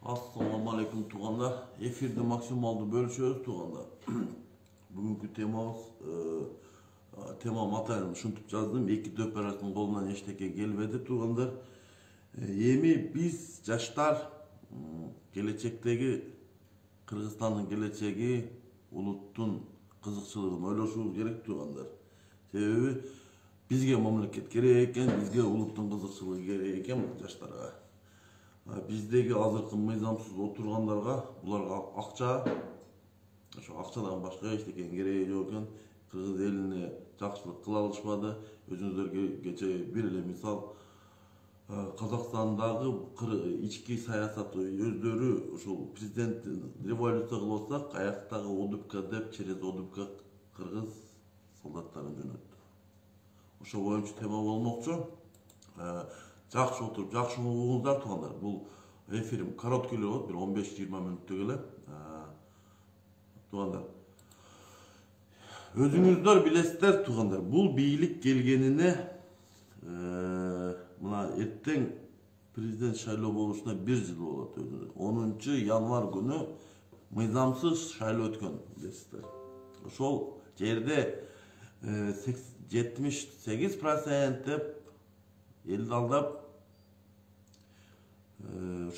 Assalamu alaikum tuğanlar. Efirde maksimalda bölüşüyoruz tuğanlar. Bugünkü temamız tema materyalini şuntup yazdım. İki döperatın kolundan eşteke gelmedi tuğanlar. Yemi biz yaşlar gelecekteki Kırgızistan'ın geleceği ulutun kızıkçılığını oylaşıyoruz gerek tuğanlar. Sebebi bizge memleket gerek eken, bizge ulutun kızıkçılığı gerek eken yaşlara. Bizdeki azırkı mıyzamsız oturganlarga bularga akça, şu akçadan başka eşteken gereği yok eken, Kırgız eline жақсылык kıla alışmadı. Özünüzlerge geçe bir ele misal, Kazakistan'daki içki sayasatı özdörü şu prezident revolüsiya kılıp olsak, ayaktagı odupka dep, çerez odupka Kırgız soldatların jönöttü. Oşo boyunca tema bolmokçu. Жақсы отырып, жақсы угуңуздар туғандар. Бұл эфирим короткий болот, bir 15-20 мүнөттө эле. Туғандар. Өзүңүздөр билесиздер туғандар. Бұл бийлик келгенине мына эртең президент шайлоо болушуна 1 жыл болот. 10 январ күнү мыйзамсыз шайлоо өткөн билесиздер. Ошол жерде 78% деп eldi aldap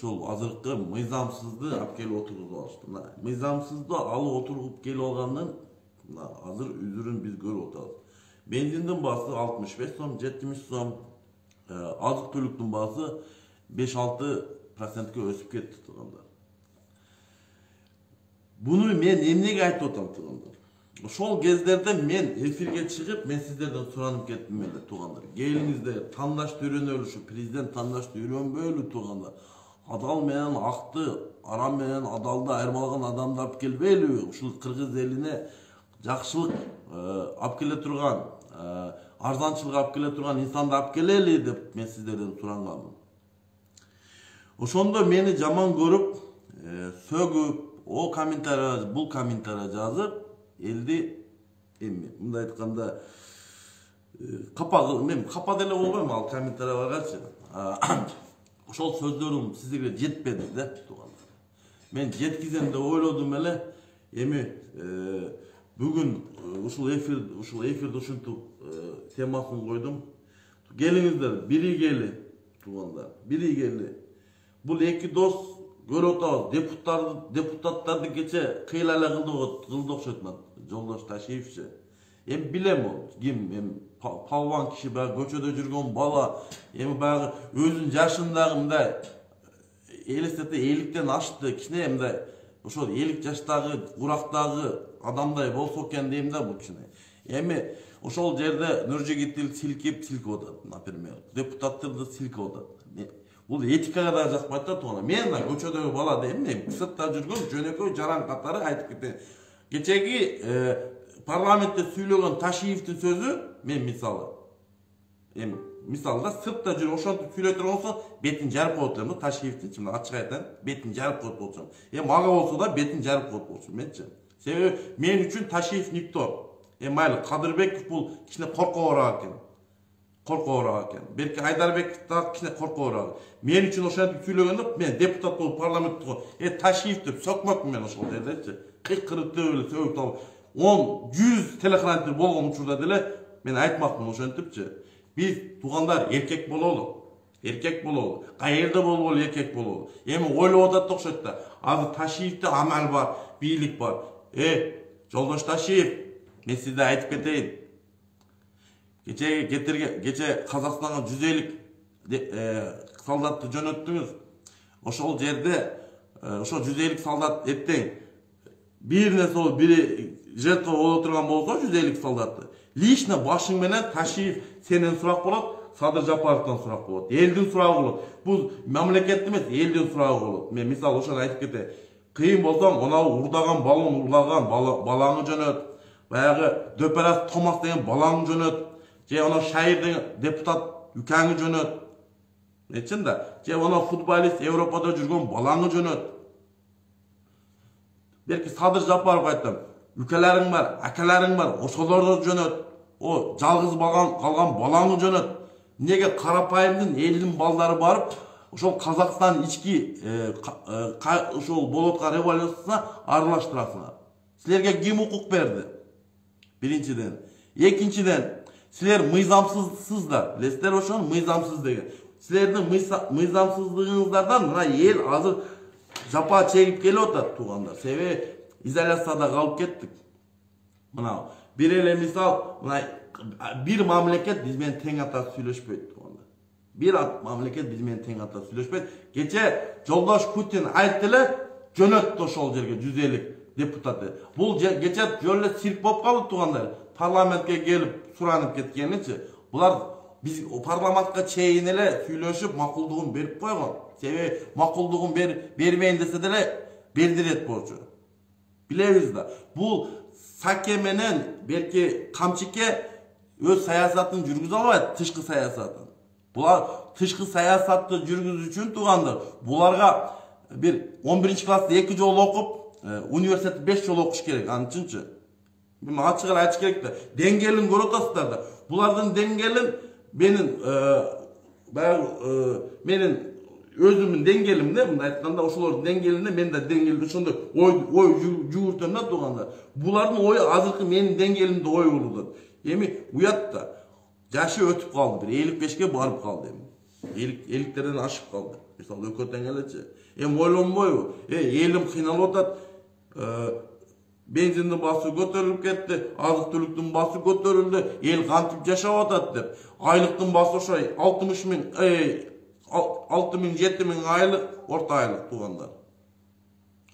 şol azırkı mıyzamsızdı ap kelip oturgup alıştı. Mıyzamsızdı alıp oturgup kelip algandan azır üzürün biz görüp oturabız. Benzinden bahası 65 so'm, 70 so'm, azık tölüktün bahası 5-6%'ga ösüp ketdi tuğanlar. Bunu men emnege aytып otam tuğanlar. Şol gezlerde men efirge çıkıp men sizlerden soranıp kettim mele tuğanlar. Gelingizde tandaş törönölü şu prezident tandaş törönbölü tuğanlar. Adal menen aktı, aram menen adalda ayırmalgan adamды alып келбейлиби? Ушул Kırgız eline жақсылык alып келе турган, arzançılık alып келе турган insanды alып келели деп мен sizlerden soranганмын. Ошондо meni жаман көрүп, сөгүп, o kommentariya, bul kommentariya жазып eldi emmi. Bunda aytkanda kapa деле болбойм ал комментарияларгачы. Ошол сөздөрүм сиздерге жетпеди да тугандар. Мен жеткизем деп ойлодум эле. Эми бүгүн ушул эфирде ушинтип темасын койдум. Келиңиздер, биригели тугандар, биригели. Бул эки дос көрүп атабыз, депутаттарды кече кыйла эле кылды окшойт мына Жолдош Ташиевчи. Эми билем ол ким, эми палван киши баягы көчөдө жүргөн бала, эми баягы өзүнүн жашындагы мындай элестете эликтен ашты кичине мындай ошол 50 жаштагы курактагы адамдай болсо экен дейм да бул кичине. Эми ошол жерде Нуржигитил силкип атат, например, депутаттарды силкип атат. Бул этикага да жакпайт да туган. Мен да көчөдөгү бала дейм, сыртта жүргөн жөнөкөй жаран катары айтып кетем. Geçeki parlamentte söylеген Taşiyev'tin sözü men misалы. Misalda sırtta жүрүп ошентип сүйлөй турган болсо бетин жарып коет элем Taşiyev'tin, чын ачык айтам, бетин жарып коет болчумун. Мага болсо да бетин жарып коет болчумун менчи. Себеби мен үчүн Taşiyev никто. Майли Кадырбеков бул кичине коркобураак экен. Белки Айдарбеков да кичине коркобураак. Мен үчүн ошентип сүйлөгөндө мен депутат болуп парламентте Taşiyev деп сокмокмун мен ошол жердечи. 40 öyle söğüt alıp 10-100 telekanaldir bolğon uçurda dele men aytmakmın oşentipçi. Biz tuğanlar erkek bololu. Qayerda bololu erkek bololu. Emi oylap atat okşoyt da. Azı Taşiyev'de amal var, birlik var. Жолдош Taşiyev, men sizde aytıp keteyim. Geçe Kazakistan'a 150 saldatты jönöttünüz. Oşol jerde, oşol 150 saldat ettin. Birine sol biri жертва боло турган болсо 150 солдатты. Лично башың менен Taşiyev сенен сурак болот, Садыр Жапаровтан сурак болот. Элдин сурагы болот. Бул мамлекет эмес, элдин сурагы болот. Мен мисалы ошону айтып кетем. Кыйын болсоң, мына урдаган балын урлаган балаңы жөнөт. Баягы Дөперас Томас деген балаңы жөнөт. Же ана Шайыр деген депутат үкаңы жөнөт. Нечин да? Же ана футболист Европада жүргөн балаңы жөнөт. Belki Sadır Japarov aytам, ülkelerin var, akalaring var, ошолорду жөнөт. O жалгыз kalgan balаңы жөнөt. Nege Karapayımdın elin balları barıp ошол Казакстан ички ошол болуп аткан революциясына аралаштырасыңар. Силерге ким укук берди? Биринчиден. Экинчиден, силер мыйзамсызсыздар. Билесиздер ошону мыйзамсыз деген. Силердин мыйзамсыздыгыңыздардан мына эл азыр жапа чегип келип атат туугандар. Себеби изоляцияда калып кеттик. Мына бир эле мисал, мына бир мамлекет биз менен тең ата сүйлөшпөйт туугандар. Бир мамлекет биз менен тең ата сүйлөшпөйт. Кече жолдош Путин айтты эле, жөнөттү ошол жерге 150 депутаты. Бул кече жөн эле цирк болуп калды туугандар. Парламентке келип суранып кеткеничи. Булар биз парламентке чейин эле сүйлөшүп макулдугун берип койгон. Себеби макулдугун бербейин десе деле бердирет болчу. Билебиз да. Бул Саке менен белки Камчике өз саясатын жүргүзө албайт, тышкы саясатын. Булар тышкы саясатты жүргүзүү үчүн туугандар, буларга бир 11-класста 2 жолу окуп, университетте 5 жолу окуш керек, анын үчүнчү. Мен ачык эле айтыш керек да. Деңгээлин көрүп атасыздар да. Булардын деңгээлин менин өзүмдүн деңгээлимде, мындай айтканда ошолордун деңгээлинде мен да деңгээлде ошондой ой жүгүртөм да туугандар. Булардын ою азыркы менин деңгээлимде ой болот. Эми уятта жашы өтүп калды, бир 55ке барып калды эми. 50-терден ашып калды. Мисалы экөө тең элечи. Эми ойлонбойбу? Элим кыйналып атат. Бензиндин баасы көтөрүлүп кетти, азык-түлүктүн баасы көтөрүлдү, эл кантип жашап атат деп. Айлыктын баасы ошо 60 миң, 6 миң, 7 миң айлык, орта айлык туугандар.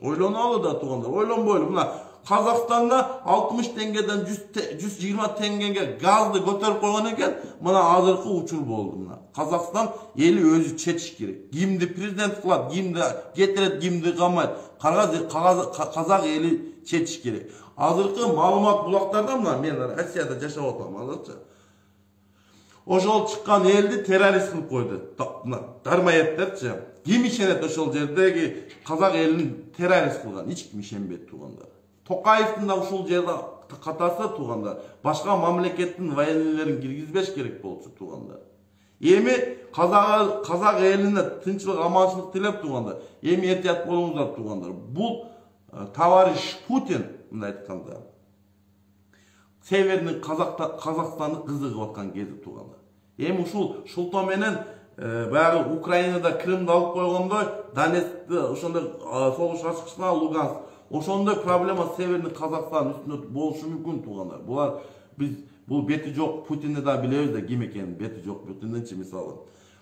Ойлонолу да туугандар, ойлонбойлу. Мына Казакстанда 60 теңгеден 120 теңгеге газды көтөрүп койгон экен, мына азыркы учур болду мына. Казакстан эли өзү чечиш керек. Кимди президент кылат, кимди кетирет, кимди камайт. Казак эли чечиш керек. Азыркы маалымат булактарда мына мен Россияда жашап атам азырчы. Ошол чыккан элди террорист кылып койду. Мына Дармаевтерчи. Ким ишенет ошол жердеги казак элин террорист кылган? Эч ким ишенбейт туугандар. Токаевдин да ушул жерде катасы туугандар. Башка мамлекеттин военныйларын киргизбеш керек болчу туугандар. Эми казак элине тынччылык, аманчылык тилеп туугандар. Эми этият болуңуздар туугандар. Бул товарищ Путин мындай айтканда Северный Казакстанды кызыгып аткан кези туугандар. Эми ушул Шулто менен баягы Украинада Крымды алып койгондой, Донецкти ошондой согуш ачкычына Луганск, ошондой проблема Северный Казакстан үстүндө болушу мүмкүн туугандар. Булар бул бети жок Путинди да билебиз да ким экенин, бети жок Путиндинчи мисалы.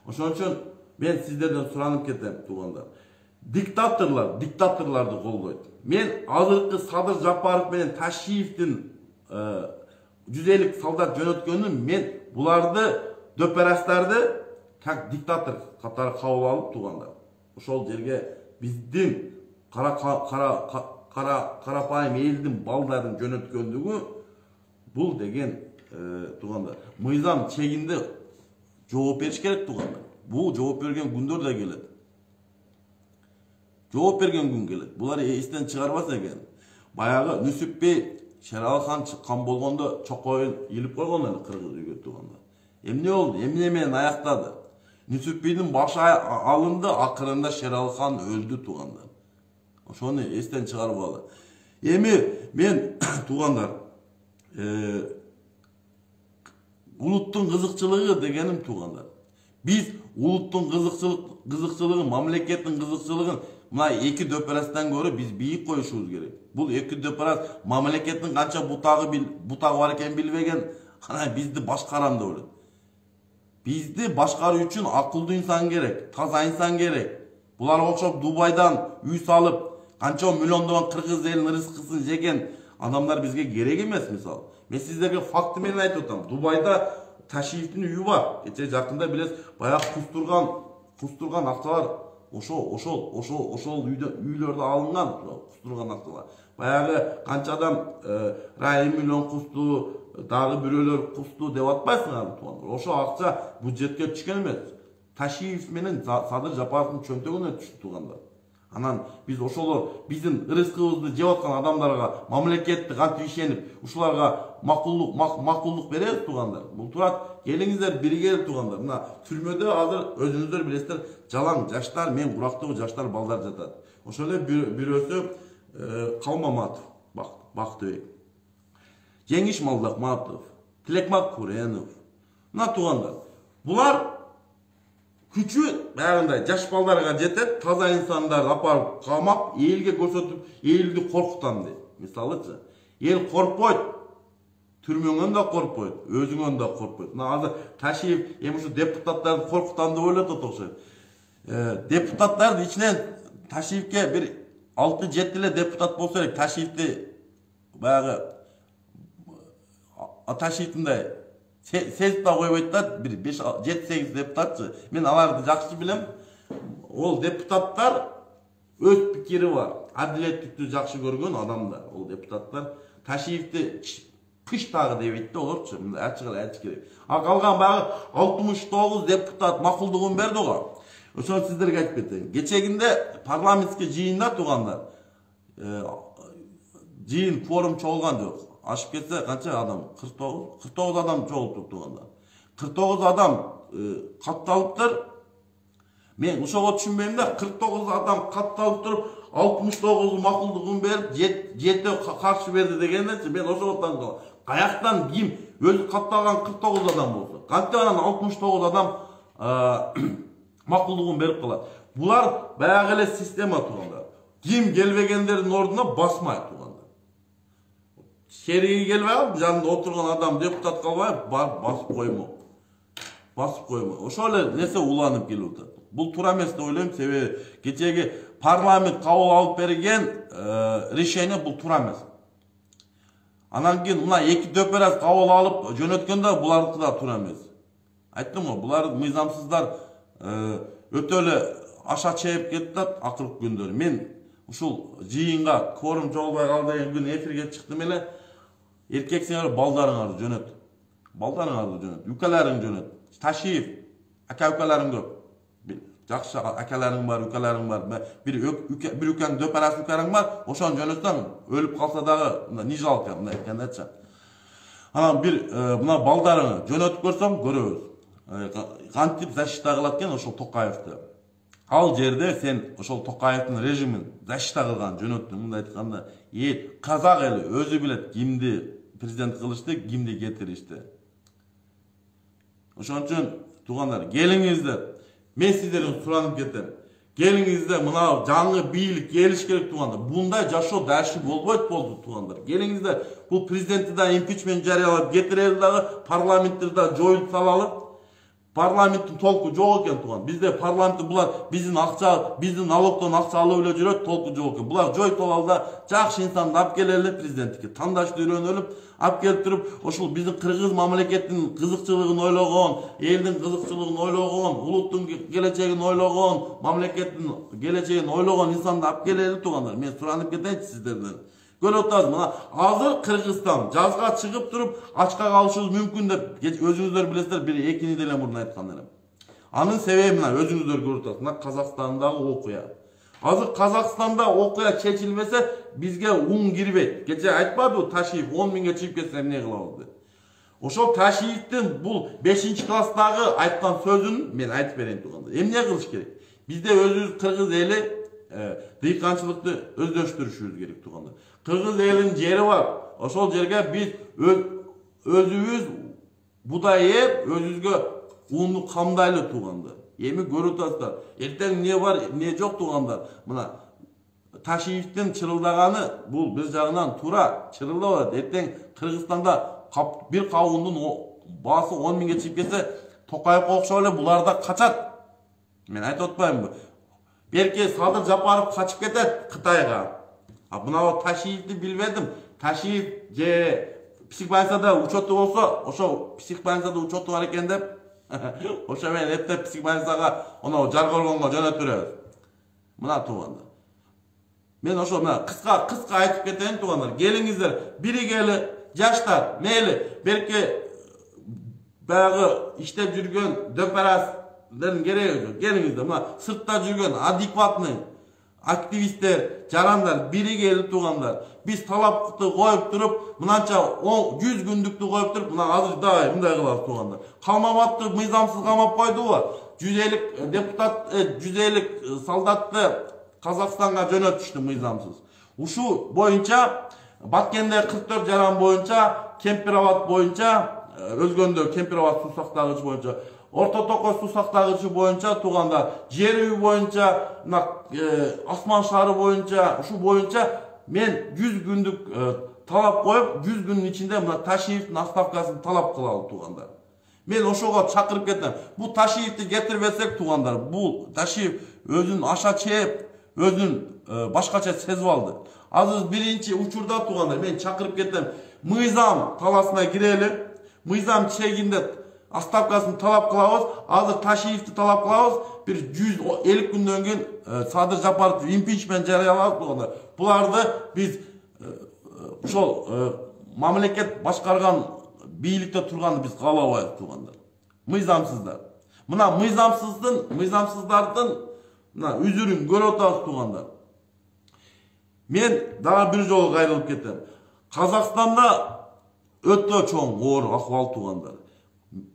Ошон үчүн мен сиздерден суранып кетем туугандар. Диктаторларды колдойт. Мен азыркы Садыр Жапаров менен Ташиевдин 150 солдат жөнөткөнүн мен буларды дөперастарды как диктатор катары кабыл алып туугандар. Ошол жерге биздин карапайым элдин балдарын жөнөткөндүгү бул деген туугандар. Мыйзам чегинде жооп бериш керек туугандар. Бул жооп берген күндөр да келет. Жооп берген күн келет. Булар эстен чыгарбаса экен. Баягы Нүсүпбей Шералхан чыккан болгондо чокойун илип койгон эле кыргыз үйгө туугандар. Эмне болду? Эмне менен аяктады? Нүсүпбейдин башы алынды, акырында Шералхан өлдү туугандар. Ошону эстен чыгарбалы. Эми мен туугандар улуттун кызыкчылыгы дегеним туугандар. Биз улуттун кызыкчылыгын, мамлекеттин кызыкчылыгын мына эки дөперастан көрө биз бийик коюшубуз керек. Бул эки дөперас мамлекеттин канча бутагы бар экенин билбеген, ана бизди башкарам деп ойлойт. Бизди башкаруу үчүн акылдуу инсан керек, таза инсан керек. Буларга окшоп Дубайдан үй салып, канча миллиондогон кыргыз элинин рызкысын жеген адамдар бизге керек эмес мисалы. Мен сиздерге факты менен айтып атам. Дубайда Ташиевдин үйү бар. Кече жакында билесиз, баягы кустурган акталар ошол үйлөрдө алынган, кустурган акталар. Баягы канча адам райым миллион кусту, дагы бирөөлөр кусту деп атпайсыңарбы туугандар. Ошо акча бюджетке түшкөн эмес. Ташиев менен Садыр Жапаровдун чөнтөгүнө түштү туугандар. Анан биз ошолор биздин ырыскыбызды жеп аткан адамдарга мамлекетти кантип ишенип, ушуларга макулдук беребиз туугандар. Бул турат, келиңиздер бирге туугандар. Мына түрмөдө азыр өзүңүздөр билесиздер, жалаң жаштар, мен курактагы жаштар балдар жатат. Ошол эле бирөөсү Калмаматов, Бактыбек. Жеңиш Малдакматов, Тилекмак Куренов. Мына туугандар, булар күчү баягындай жаш балдарга жетет, таза инсандарды апарып камап, элге көрсөтүп, элди коркутам дейт. Мисалычы, эл коркпойт, түрмөңөн да коркпойт, өзүңөн да коркпойт. Мына азыр Ташиев эми ушу депутаттарды коркутам деп ойлоп окшойт. Депутаттардын ичинен Ташиевке бир 6-7 эле депутат болсо керек. Ташиевди баягы Ташиевдиндай сезип да койбойт да, бир 5-7-8 депутатчы. Мен аларды жакшы билем. Ол депутаттар өз пикири бар. Адилеттикти жакшы көргөн адамдар. Ол депутаттар Ташиевди пыштагы дебейт да олорчу. Мында ачык эле айтыш керек. А калган баягы 69 депутат макулдугун берди го. Ошону сиздерге айтып кетейин. Кечегинде парламентский жыйында туугандар. Жыйын форум чогулган жок. Ашып кетсе канча адам? 49 адам чогулуп турганда. 49 адам катталыптыр. Мен ошого түшүнбөйм да, 49 адам катталып туруп, 69 макулдугун берип, 7 каршы берди дегенде мен ошого таң калам. Каяктан ким өзү катталган 49 адам болсо, кантип анан 69 адам макулдугун берип калат. Булар баягы эле система туугандар. Ким келбегендердин ордуна басмайт туугандар. Шериги келбей калып, жанында отурган адам депутат калбай, басып коймок. Басып коймок. Ошол эле нерсе уланып келип атат. Бул туура эмес деп ойлойм, себеби кечеги парламент кабыл алып берген решение бул туура эмес. Анан кийин мына 2 дөпөрөс кабыл алып жөнөткөндө булардыкы да туура эмес. Айттым го, булар мыйзамсыздар өтө эле аша чейип кетти акыркы күндөрү. Мен ушул жыйынга кворум чогулбай калды деген күн эфирге чыктым эле. Эркексиңер балдарыңарды жөнөт. Балдарыңарды жөнөт, үкөлөрүң жөнөт. Ташиев ака-үкөлөрүң көп. Жакшы акаларың бар, үкөлөрүң бар. Бир үкөн дөпөрөс үкөлөрүң бар. Ошону жөнөтсөң, өлүп калса дагы не жалко, мындай айткандачы. Анан бир мына балдарыңы жөнөтүп көрсөң көрөбүз. Кантип защита кылат экен ошол Токаевди. Ал жерде сен ошол Токаевдин режимин защита кылган жөнөттүң. Мындай айтканда, казак эли өзү билет кимди президент кылышты, кимди кетиришти. Ошон үчүн туугандар, келиңиздер. Мен сиздерден суранып кетем. Келиңиздер, мына жаңы бийлик келиш керек туугандар. Мындай жашоо дальше болбойт болду туугандар. Келиңиздер, бул президентти да импичмент жарыялап кетирели дагы, парламентти да жоюп салалы. Парламенттин толку жок экен тууган. Бизде парламентте булар биздин акча, биздин налогдон акча алып эле жүрөт, толку жок экен. Булар жоюп салалы да, жакшы инсанды алып келели президенттикке. Тандашты үйрөнөлүп, алып келип туруп, ошол биздин кыргыз мамлекеттин кызыкчылыгын ойлогон, элдин кызыкчылыгын ойлогон, улуттун келечегин ойлогон, мамлекеттин келечегин ойлогон инсанды алып келели туугандар. Мен суранып кетейинчи сиздерден. Көрүп атасыз, мына азыр Кыргызстан жазга чыгып туруп, ачка калышыбыз мүмкүн деп өзүңүздөр билесиздер, бир 2 неделе мурун айткан элем. Анын себеби мына өзүңүздөр көрүп атасыз, мына Казакстандагы окуя. Азыр Казакстанда окуя чечилбесе, бизге ун кирбейт. Кече айтпадыбы Ташиев 10 миңге чыгып кетсе эмне кылабыз деп. Ошол Ташиевдин бул 5-класстагы айткан сөзүн мен айтып берейин туугандар. Эмне кылыш керек? Бизде өзүбүз кыргыз эли дыйканчылыкты өздөштүрүшүбүз керек туугандар. Кыргыз элинин жери бар. Ошол жерге биз өзүбүз будай еп, өзүбүзгө унду камдайлы туугандар. Эми көрүп атасыздар. Эртең эмне бар, эмне жок туугандар. Мына Ташиевдин чырылдаганы бул бир жагынан туура чырылдап атат. Эртең Кыргызстанда бир кабундун баасы 10 миңге чыгып кетсе, Токаевга окшоп эле булар да качат. Мен айтып атпаймынбы? Берке Садыр Жапаров качып кетет Кытайга. А мына Ташиевди билбедим. Ташиев же психбольницада учету болсо, ошо психбольницада учету бар экен деп, ошо мен эптеп психбольницага ono жаргоргонго жөнөтүп беребиз. Мына туугандар. Мен ошо мына кыска айтып кетейин туугандар. Келиңиздер, биригели жаштар, мейли, берке баягы иштеп жүргөн дөпөрөсдөрдүн кереги жок. Келиңиздер, мына сыртта жүргөн адекватный aktivistler, jaranlar biri gelip tuğanlar. Biz talapты koyup durup, mınança 100 gündüktü koyup durup, mına azır da mınday kılar tuğanlar. Kalmamatты mıyzamsız kalmap koydu var. 150 deputat, 150 saldatты Kazakistan'a jönötüştü mıyzamsız. Uşu boyunca, Batkende 44 jaran boyunca, Kempirabat boyunca, özgöndө Kempirabat su saktagıcı boyunca, Orta Tokoy su saktagıcı boyunca tuğanda, Jerevi boyunca, Asman şarı boyunca, şu boyunca men 100 gündük talap koyup 100 günün içinde Taşiyev'in astavkasını talap kılalı tuğanda. Men oşoğa çakırıp kettim. Bu Taşiyev'ni getirmesek tuğandar, bu Taşiyev özün aşağı çeyip, özün başkaça sezip aldı. Azız birinci uçurda tuğanlar, men çakırıp kettim. Mıyzam talasına girelim, Mıyzam çeginde astavkasını talap kılavuz, azır Taşiyev'ni talap kılavuz, bir 150 günden gün Sadır Japarov impeachment jarayalap tuğanlar. Bularda biz şol mamleket başkargan birlikte turganды biz kalabay tuğanlar. Mıyzamsızlar. Mına mıyzamsızlardan üzürün göre otağız tuğanlar. Men daha bir jol gayrılıp kettim. Kazakistan'da ötө çoğun oğur ahval tuğanlar.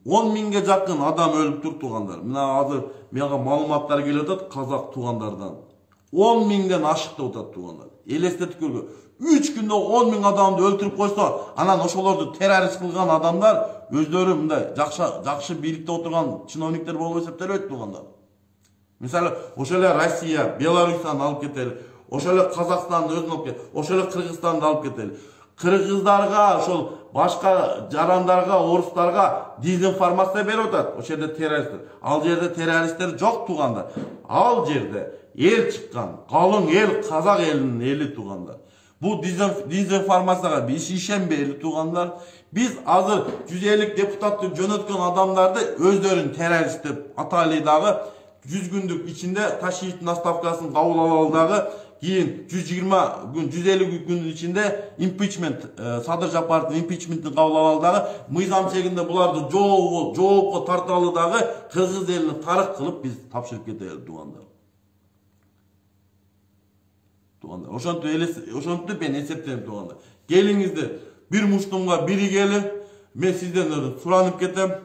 10 minge jakın adam ölüp tur tuğanlar. Mına hazır mega malumatlar geliyor Kazak tuğanlardan. 10 mingden aşıkta otat tuğanlar. Elestetik görgü. 3 günde 10 bin adamды öldürüp koysa, anan oşolordu terörist kılgan adamlar özleri mınday jakşı birlikte oturgan чиновниктер болуп эсептелет tuğanlar. Mesela oşele Россия, Belarus'tan alıp keteli, oşele Kazakistan'da özünü alıp keteli, oşele Kırgızstan'da alıp keteli. Kırgızlarga, şol başka jaranlarga, oruslarga dezinformasiya berip otat. O şerde teröristler. Al yerde teröristler jok tuğanlar. Al yerde el çıkkan, kalın el Kazak elinin eli tuğanlar. Bu dezinformasiyaga biz işenbeyli tuğanlar. Biz hazır 150 deputatты jönötken adamlarda özlerin terörist dep ataylıydağı 100 gündük içinde Taşiyev'in astavkasını kabul alalıdağı keyin 120 gün 150 gün içinde impeachment Sadır Japarov'un impeachmentini kabul alalıdağı mıyzam çeginde bulardı жоопко tartalıdağı Kırgız elini tarık kılıp biz tapşırıp keteli tuğanlar. Oşontu ben esepteyim tuğanda. Gelinizde bir muştumga biri geli, men sizden suranıp ketem.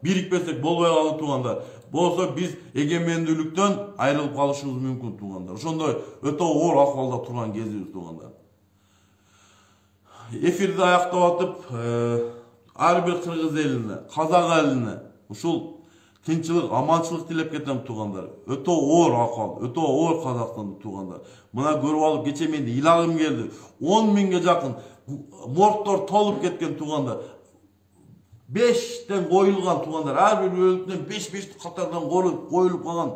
Birikmesek bolbay kalı tuğanda. Bolsa biz egemendүүлүктөн ayrılıp kalışımız mümkün tuğanda. Oşondoy öte oğur ahvalda turgan geziyiz tuğanda. Efirde ayaktap atıp, ar bir Kırgız eline, Kazak eline, uşul tinçilik, amançılık dilep ketem tuğanlar. Öte oğur akal, öte oğur Kazakistan'da tuğanlar. Buna görüp alıp geçemendi, ilagım geldi. 10 minge jakın morgtor tolup ketken tuğanlar. 5'ten koyulgan tuğanlar, her bir ölüpten 5 katardan koyulup kalan.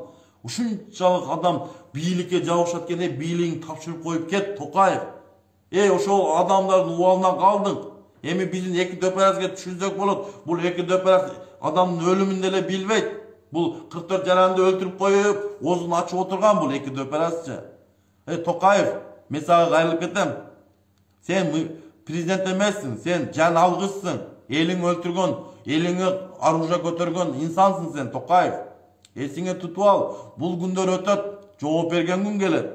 Uşunçalık adam biyilikке jabышат eкен, biyiliğini tapşırıp koyup ket Tokayev. Oşo adamların uvalına kaldın. Emi bizim eki döperazga düşünsek bolot. Bul eki döperaz adamın ölümündele bilbeyt. Bul 44 jaranды öldürüp koyup, ozunu açıp oturgan bul eki döperazça. Tokayev, men sağa gayrılıp ketem. Sen prezident emezsin, sen can algısın. Elin öldürgen, elini arужа көтөргөн insansın sen Tokayev. Esine tutup al. Bul günдөр ötöt, жооп берген gün gelet.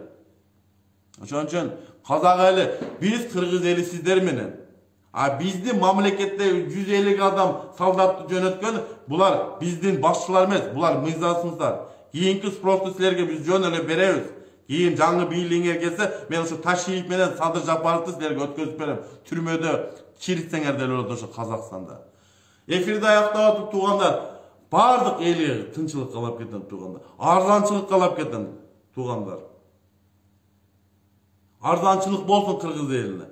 Oşon üçün Kazak eli, biz Kırgız eli sizler menen. Bizdi mamlekette 150 adam saldatты jönötken, bular bizdin başçılar emez, bular mıyzasınızlar. Kiyinki sprostу sizlerge biz jön ele beremiz. Keyin жаңы бийлигиңер келсе, men ошо Taşiyev менен Sadır Japarov'ты sizlerge өткөзүп берем. Türmödө çiritсеңер деле болот ошо Казакстанда. Эфирде аяктап атып туганда бардык эли тынчылык калап кеткен туганда. Arzançılık калап кеткен тугандар. Arzançılık bolsun Kırgız eline.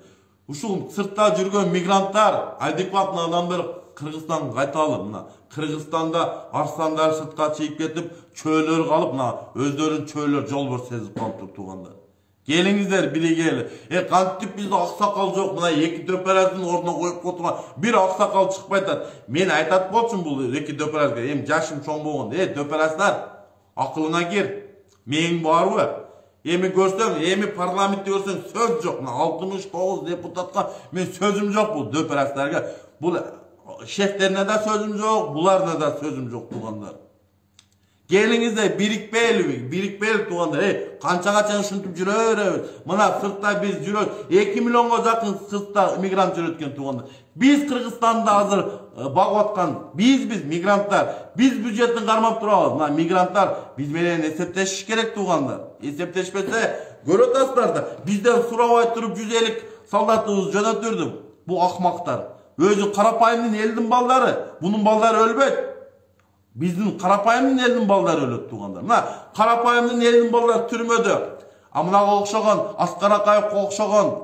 Ушул сыртта жүргөн мигранттар, адекватный адамдар Кыргызстанга кайталы. Мына Кыргызстанда арсландар сыртка чыгып кетип, чөөлөр калып, мына өздөрүн чөөлөр жолбор сезип калып турганда. Gelingizler biri gel. Kantip bizde aksakal yok. Buna iki döperazın ortuna koyup oturma. Bir aksakal çıkmaydı. Men aytat bolsun bu iki döperazga. Hem yaşım çoğun boğun. Döperazlar akılına gir. Men var mı? Emi görsem, emi parlamentde görsen söz yok. 69 deputatka men sözüm yok bu döperazlarga. Bu şeflerine de sözüm yok. Bularına da sözüm yok tuğanlar. Gelingizde birikpeylik tuğanlar. Kança ışıntıp jürörüz. Mına sırtta biz jürörüz. 2 milyonga jakın sırtta migrant jürötken tuğanlar. Biz Kırgızstanda hazır bagıvatkan biz migrantlar. Biz büdjetin karmap turabız. Mına migrantlar biz menen esepleşiş kerek tuğanlar. Esepleşmese göröt aslarda. Bizden surabay turup 150 soldatыбыз jönötürdüm. Bu akmaktar. Özü Karapayım'ın eldin balları. Bunun balları ölbet. Bizim Karapayım'ın eldin balları ölöt tuğanlar. Mına Karapayım'ın eldin balları türmödü. Amına okşagan, Askarakayıp okşagan,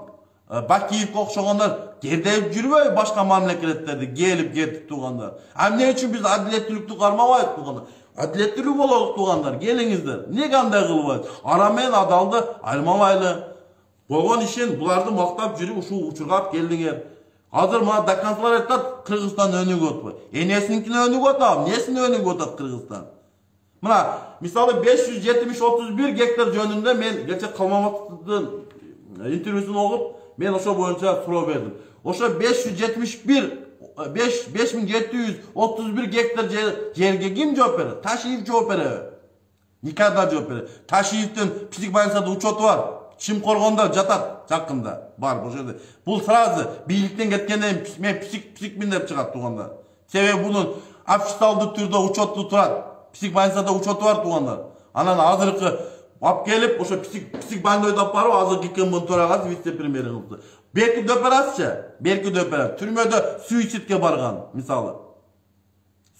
Bakiyip okşaganlar gerdeyip jürübey başka mamleketlerde gelip getip tuğanlar. Hem ne için biz adiletlilikti karmabayıp tuğanlar. Adiletlilik olalım tuğanlar. Gelingizler. Ne kanday kılıbayız? Aramen adaldı, ayrmamaylı. Bolgan işin bulardı maktap jürüp uşu uçurgap geldinger. Hazır mı dakanslar ettat Kırgızstan önüge otpay. Nesininkini önüge otam, nesini önüge otat Kırgızstan? Mına misalı 570-31 gektar jönünde men geçe Kalmamat'ın intervüsünü okup men oşo boyunca suroo berdim. Oşo 5731 gektar jerge kim жооп берет? Taşiyev жооп берет. Никогда жооп берет. Taşiyevден псих больницада учеты бар. Чимкоргонда жатат жакында бар бул жерде. Бул сразу бийликтен кеткенден мен псих миндеп чыгат тугандар. Себеби бунун официалдуу түрдө учеты турат. Псих больницада учеты бар тугандар. Анан азыркы ап келип ошо псих больницада барып азыркы КМБнын төрагасы вице-премьер кылды. Берки дөперас түрмөдө суицидке барган мисалы.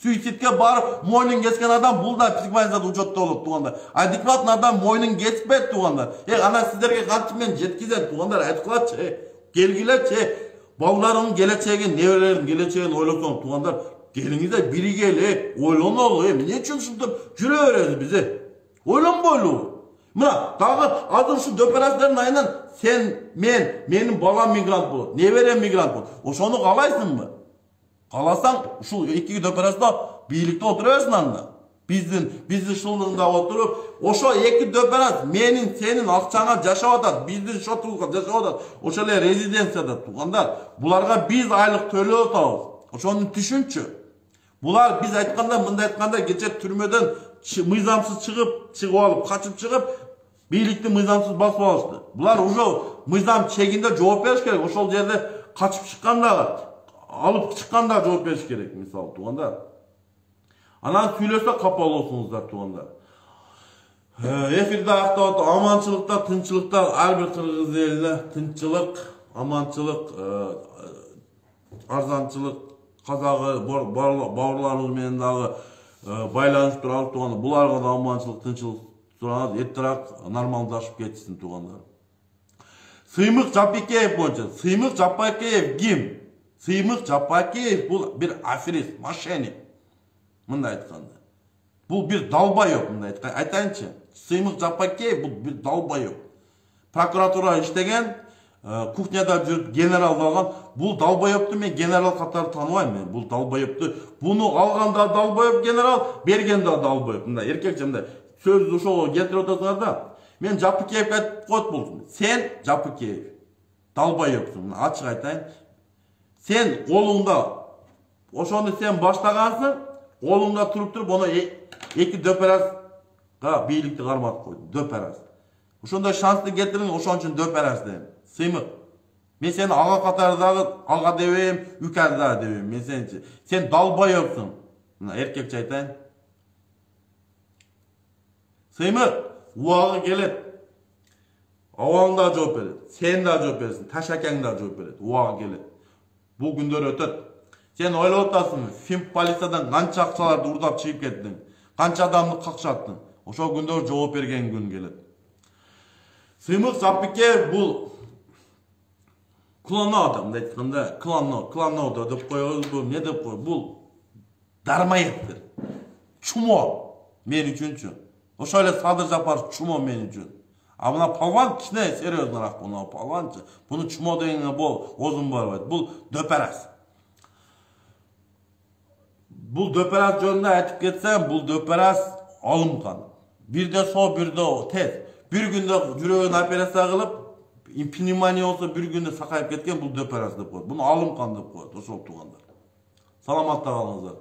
Суицидке барып мойнун кескен адам бул да псих больницада учетто болот тугандар. Адекватный адам мойнун кеспейт тугандар. Ана сиздерге кантип мен жеткизем тугандар, айткылачы. Келгилечи. Балдарымдын келечегин, неберелердин келечегин ойлосоң тугандар, келиңиздер биригели, ойлонолу. Эмне үчүн ушинтип жүрө беребиз биз? Ойлонбойлубу? Мына дагы азыр ушу дөперастердин айынан сен, менин балам мигрант болот, неберем мигрант болот. Ошону каалайсыңбы? Кааласаң, ушул эки дөпераста бийликте отура берсин анда. Биздин шылдыгында отуруп, ошо эки дөперас менин, сенин акчаңа жашап атат, биздин шотубузга жашап атат. Ошо эле резиденцияда тугандар. Буларга биз айлык төлөп атабыз. Ошону түшүнчү. Булар биз айтканда, мындай айтканда кече түрмөдөн мыйзамсыз чыгып алып, качып чыгып, бийликти мыйзамсыз басып алышты. Булар уже мыйзам чегинде жооп бериш керек. Ошол жерде качып чыкканда, алып чыкканда жооп бериш керек, мисалы тугандар. Анан сүйлөсө капа болосуңуздар тугандар. Эфирде актап аманчылыкта, тынчылыкта ар бир кыргыз элине тынчылык, аманчылык, арзанчылык, казагы бауырларыбыз менен дагы байланышып турабыз тугандар. Буларга да аманчылык, тынчылык сураңыз, эртерээк нормалдашып кетсин тугандар. Сыймык Жапекеев боюнча, Сыймык Жапекеев ким? Сыймык Жапекеев бул бир аферист, мошенник. Мындай айтканда. Бул бир далбайоп, мындай айтайынчы. Сыймык Жапекеев бул бир далбайоп. Прокуратура иштеген, кухняда жүрүп генерал алган. Бул далбайопту мен генерал катары тааныбайм мен. Бул далбайопту. Буну алганда далбайоп генерал, бергенде далбайоп. Мындай эркекче мындай сөздү ошого келтирип атасыңар да. Мен Жапекеевге айтып коет болдум. Сен Жапекеев далбайопсуң. Ачык айтайын. Сен колуңда ошону сен баштагансың. Қолыңда туруп оны эки дөпераска бийликти карматып койду. Дөперас. Ошондой шансты кетириң, ошон үчүн дөперас дейм. Сыймык. Мен сени ага катардагы ага дебейм, үкәрдә дебейм. Мен сенчи. Сен далбайопсуң. Мына эркекче айтайын. Сыймык, убагы келет. Абаң да жооп берет. Сен да жооп бересиң. Ташакаң да жооп берет. Убагы келет. Бул күндөр өтөт. Сен ойлоп атасың, Фимп полициядан канча акчаларды урдап чыгып кеттиң, канча адамды какшаттың. Ошол күндөр жооп берген күн келет. Сыймык Жапекеев бул клоно адам деп айтканда, клоно деп коебуз, бул не деп коебуз? Бул дармаевдир. Чумо мен үчүнчү. Ошол эле Садыр Жапаров чумо мен үчүн. А мына палван кичине серьезныраак мына палванчы. Буну чумо дегенге бол озун барбайт. Бул дөперас. Бул дөперас жөнүндө айтып кетсем, бул дөперас алынган. Бирде со, бирде тез. Бир күндө жүрөгүн операция кылып, пневмония болсо бир күндө сакайып кеткен, бул дөперас деп коет. Буну алынган деп коет, ошол тугандар. Саламатта калыңыздар.